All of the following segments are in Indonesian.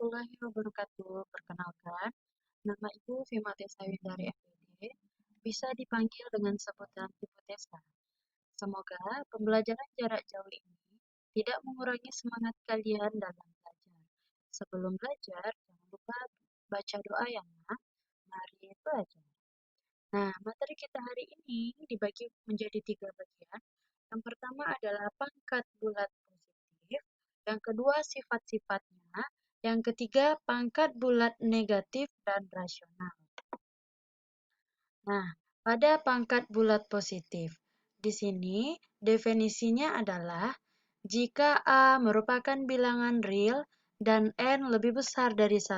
Warahmatullahi wabarakatuh. Perkenalkan, nama Ibu Fima Tesawi dari FED, bisa dipanggil dengan sebutan Ibu Tesa. Semoga pembelajaran jarak jauh ini tidak mengurangi semangat kalian dalam belajar. Sebelum belajar, jangan lupa baca doa ya, Nak. Mari belajar. Nah, materi kita hari ini dibagi menjadi 3 bagian. Yang pertama adalah pangkat bulat positif, yang kedua sifat-sifatnya, yang ketiga pangkat bulat negatif dan rasional. Nah, pada pangkat bulat positif, di sini definisinya adalah jika A merupakan bilangan real dan N lebih besar dari 1,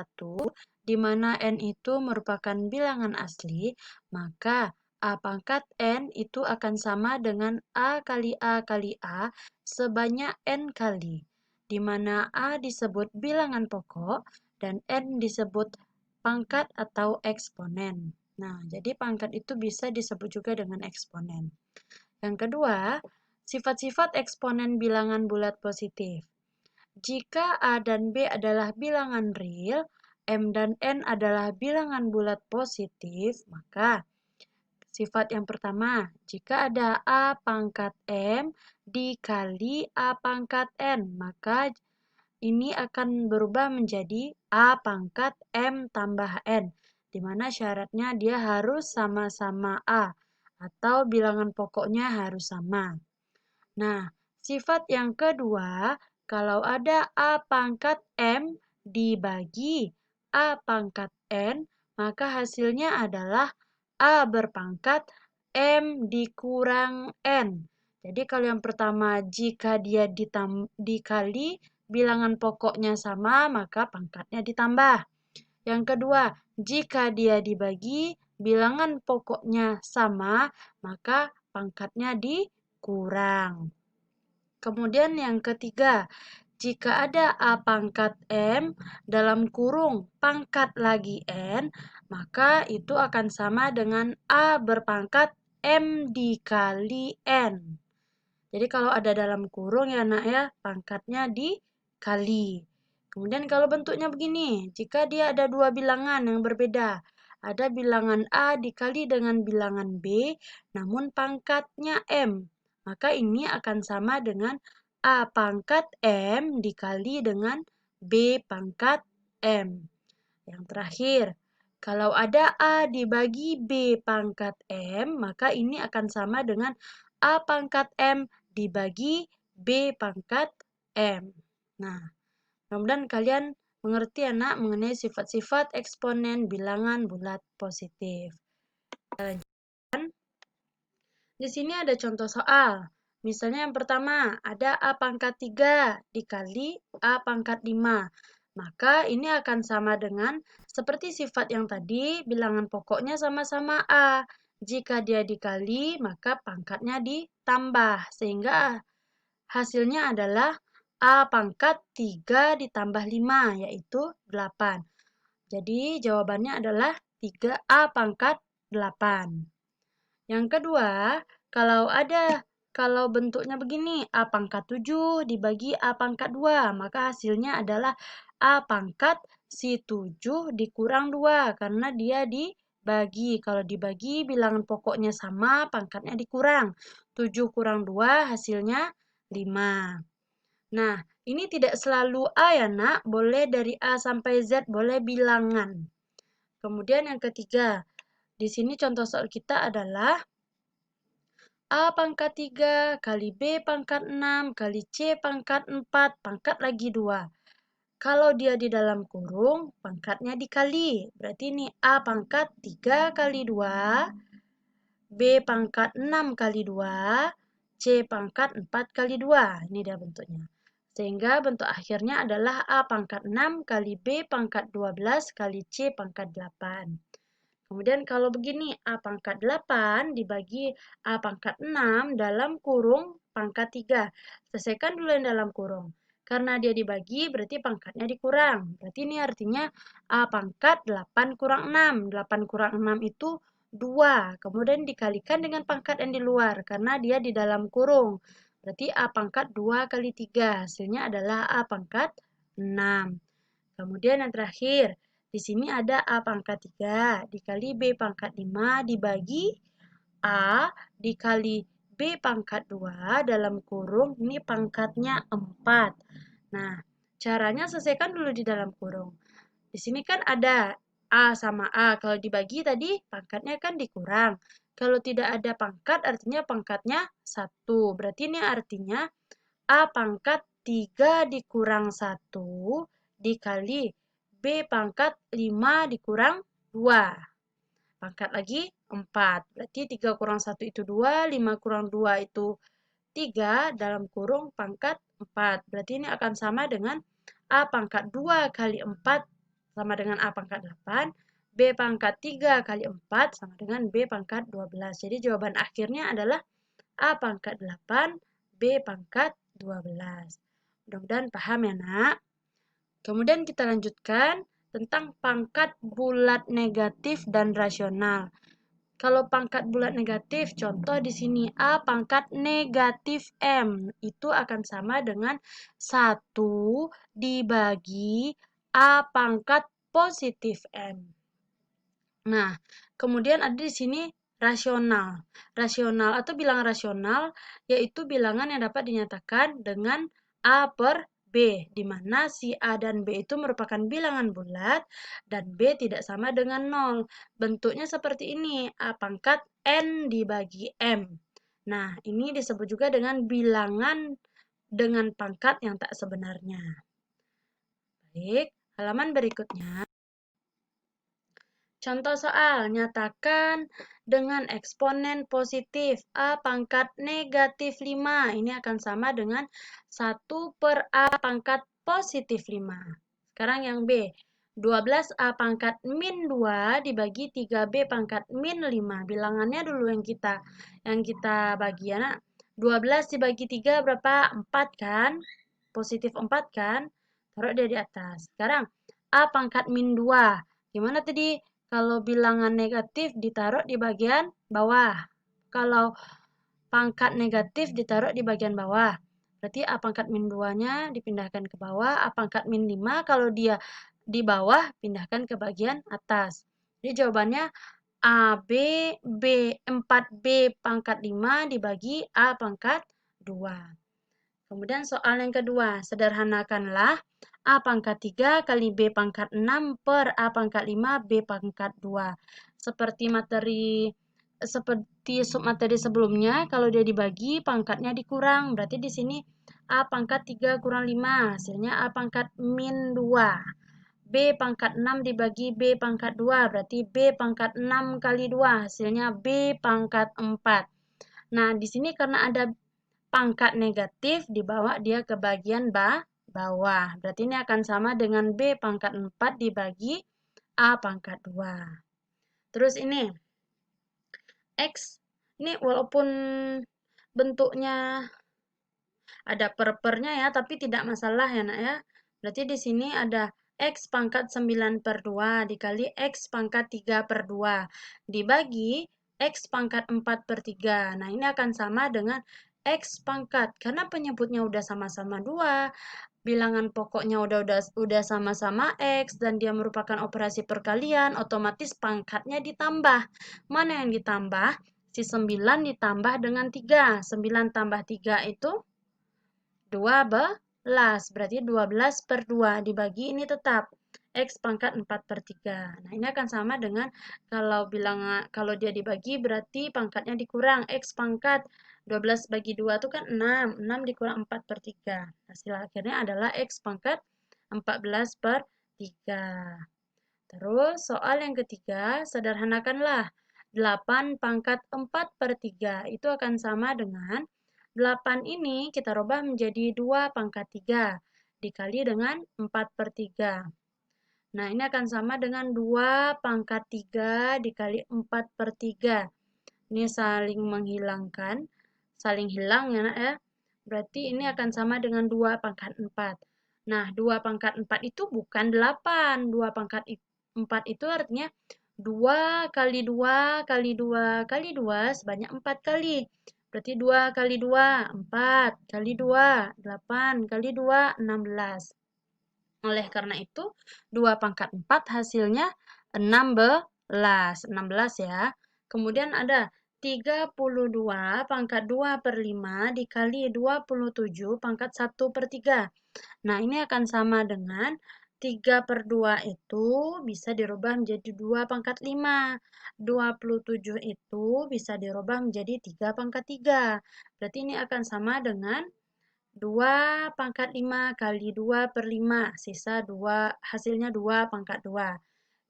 di mana N itu merupakan bilangan asli, maka A pangkat N itu akan sama dengan A kali A kali A sebanyak N kali, di mana A disebut bilangan pokok dan N disebut pangkat atau eksponen. Nah, jadi pangkat itu bisa disebut juga dengan eksponen. Yang kedua, sifat-sifat eksponen bilangan bulat positif. Jika A dan B adalah bilangan real, M dan N adalah bilangan bulat positif, maka sifat yang pertama, jika ada A pangkat M dikali A pangkat N, maka ini akan berubah menjadi A pangkat M tambah N, di mana syaratnya dia harus sama-sama A, atau bilangan pokoknya harus sama. Nah, sifat yang kedua, kalau ada A pangkat M dibagi A pangkat N, maka hasilnya adalah A berpangkat M dikurang N. Jadi kalau yang pertama, jika dia dikali bilangan pokoknya sama, maka pangkatnya ditambah. Yang kedua, jika dia dibagi bilangan pokoknya sama, maka pangkatnya dikurang. Kemudian yang ketiga, jika ada A pangkat M dalam kurung pangkat lagi N, maka itu akan sama dengan A berpangkat M dikali N. Jadi kalau ada dalam kurung ya nak ya, pangkatnya dikali. Kemudian kalau bentuknya begini, jika dia ada dua bilangan yang berbeda, ada bilangan A dikali dengan bilangan B, namun pangkatnya M, maka ini akan sama dengan A pangkat M dikali dengan B pangkat M. Yang terakhir, kalau ada A dibagi B pangkat M, maka ini akan sama dengan A pangkat M dibagi B pangkat M. Nah, mudah-mudahan kalian mengerti anak mengenai sifat-sifat eksponen bilangan bulat positif. Kita lanjutkan. Di sini ada contoh soal. Misalnya yang pertama, ada A pangkat 3 dikali A pangkat 5. Maka ini akan sama dengan seperti sifat yang tadi, bilangan pokoknya sama-sama A. Jika dia dikali, maka pangkatnya ditambah. Sehingga hasilnya adalah A pangkat 3 ditambah 5, yaitu 8. Jadi jawabannya adalah 3A pangkat 8. Yang kedua, kalau bentuknya begini, A pangkat 7 dibagi A pangkat 2, maka hasilnya adalah A pangkat si 7 dikurang 2, karena dia dibagi. Kalau dibagi, bilangan pokoknya sama, pangkatnya dikurang. 7 kurang 2, hasilnya 5. Nah, ini tidak selalu A ya nak, boleh dari A sampai Z, boleh bilangan. Kemudian yang ketiga, di sini contoh soal kita adalah A pangkat 3 kali B pangkat 6 kali C pangkat 4 pangkat lagi 2. Kalau dia di dalam kurung, pangkatnya dikali. Berarti ini A pangkat 3 kali 2, B pangkat 6 kali 2, C pangkat 4 kali 2. Ini dia bentuknya. Sehingga bentuk akhirnya adalah A pangkat 6 kali B pangkat 12 kali C pangkat 8. Kemudian kalau begini, A pangkat 8 dibagi A pangkat 6 dalam kurung pangkat 3. Selesaikan dulu yang dalam kurung. Karena dia dibagi, berarti pangkatnya dikurang. Berarti ini artinya A pangkat 8 kurang 6. 8 kurang 6 itu 2. Kemudian dikalikan dengan pangkat yang di luar, karena dia di dalam kurung. Berarti A pangkat 2 kali 3. Hasilnya adalah A pangkat 6. Kemudian yang terakhir, di sini ada A pangkat 3 dikali B pangkat 5 dibagi A dikali B pangkat 2 dalam kurung, ini pangkatnya 4. Nah, caranya selesaikan dulu di dalam kurung. Di sini kan ada A sama A. Kalau dibagi tadi pangkatnya kan dikurang. Kalau tidak ada pangkat artinya pangkatnya 1. Berarti ini artinya A pangkat 3 dikurang 1 dikali B pangkat 5 dikurang 2. Pangkat lagi 4. Berarti 3 kurang 1 itu 2, 5 kurang 2 itu 3 dalam kurung pangkat 4. Berarti ini akan sama dengan A pangkat 2 kali 4 sama dengan A pangkat 8. B pangkat 3 kali 4 sama dengan B pangkat 12. Jadi jawaban akhirnya adalah A pangkat 8, B pangkat 12. Mudah-mudahan paham ya nak. Kemudian kita lanjutkan tentang pangkat bulat negatif dan rasional. Kalau pangkat bulat negatif, contoh di sini A pangkat negatif M, itu akan sama dengan 1 dibagi A pangkat positif M. Nah, kemudian ada di sini rasional. Rasional atau bilangan rasional yaitu bilangan yang dapat dinyatakan dengan A per B, di mana si A dan B itu merupakan bilangan bulat dan B tidak sama dengan 0. Bentuknya seperti ini, A pangkat N dibagi M. Nah, ini disebut juga dengan bilangan dengan pangkat yang tak sebenarnya. Baik, halaman berikutnya. Contoh soal, nyatakan dengan eksponen positif A pangkat negatif 5. Ini akan sama dengan 1 per A pangkat positif 5. Sekarang yang B, 12 A pangkat min 2 dibagi 3B pangkat min 5. Bilangannya dulu yang kita bagi ya nak. 12 dibagi 3 berapa? 4 kan? Positif 4 kan? Taruh dia di atas. Sekarang A pangkat min 2. Gimana tadi? Kalau bilangan negatif ditaruh di bagian bawah. Kalau pangkat negatif ditaruh di bagian bawah. Berarti A pangkat min 2-nya dipindahkan ke bawah. A pangkat min 5 kalau dia di bawah pindahkan ke bagian atas. Jadi jawabannya AB, B, 4B pangkat 5 dibagi A pangkat 2. Kemudian soal yang kedua, sederhanakanlah A pangkat 3 kali B pangkat 6 per A pangkat 5 B pangkat 2. Seperti submateri sebelumnya, kalau dia dibagi, pangkatnya dikurang. Berarti di sini A pangkat 3 kurang 5, hasilnya A pangkat min 2. B pangkat 6 dibagi B pangkat 2, berarti B pangkat 6 kali 2, hasilnya B pangkat 4. Nah, di sini karena ada pangkat negatif dibawa dia ke bagian bawah. Berarti ini akan sama dengan B pangkat 4 dibagi A pangkat 2. Terus ini, X. Ini walaupun bentuknya ada per-pernya ya, tapi tidak masalah ya nak ya. Berarti di sini ada X pangkat 9 per 2 dikali X pangkat 3 per 2 dibagi X pangkat 4 per 3. Nah, ini akan sama dengan X pangkat. Karena penyebutnya udah sama-sama 2, bilangan pokoknya udah sama-sama X, dan dia merupakan operasi perkalian, otomatis pangkatnya ditambah. Mana yang ditambah? Si 9 ditambah dengan 3. 9 tambah 3 itu 12. Berarti 12 per 2 dibagi ini tetap X pangkat 4 per 3. Nah, ini akan sama dengan kalau dia dibagi berarti pangkatnya dikurang. X pangkat 12 bagi 2 itu kan 6. 6 dikurang 4 per 3. Hasil akhirnya adalah X pangkat 14 per 3. Terus soal yang ketiga, sederhanakanlah. 8 pangkat 4 per 3 itu akan sama dengan 8 ini kita rubah menjadi 2 pangkat 3 dikali dengan 4 per 3. Nah, ini akan sama dengan 2 pangkat 3 dikali 4 per 3. Ini saling menghilangkan, saling hilang ya nak ya. Berarti ini akan sama dengan 2 pangkat 4. Nah, 2 pangkat 4 itu bukan 8. 2 pangkat 4 itu artinya 2 kali 2 kali 2 kali 2 sebanyak 4 kali. Berarti 2 kali 2, 4 kali 2, 8 kali 2, 16. Oleh karena itu, 2 pangkat 4 hasilnya 16. 16 ya. Kemudian ada 32 pangkat 2 per 5 dikali 27 pangkat 1 per 3. Nah, ini akan sama dengan 3 per 2 itu bisa dirubah menjadi 2 pangkat 5. 27 itu bisa dirubah menjadi 3 pangkat 3. Berarti ini akan sama dengan 2 pangkat 5 kali 2 per 5, sisa 2, hasilnya 2 pangkat 2.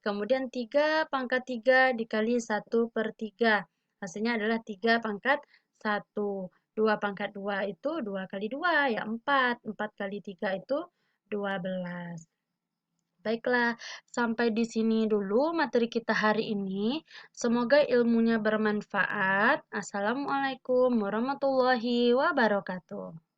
Kemudian 3 pangkat 3 dikali 1 per 3, hasilnya adalah 3 pangkat 1. 2 pangkat 2 itu 2 kali 2, ya 4. 4 kali 3 itu 12. Baiklah, sampai di sini dulu materi kita hari ini. Semoga ilmunya bermanfaat. Assalamualaikum warahmatullahi wabarakatuh.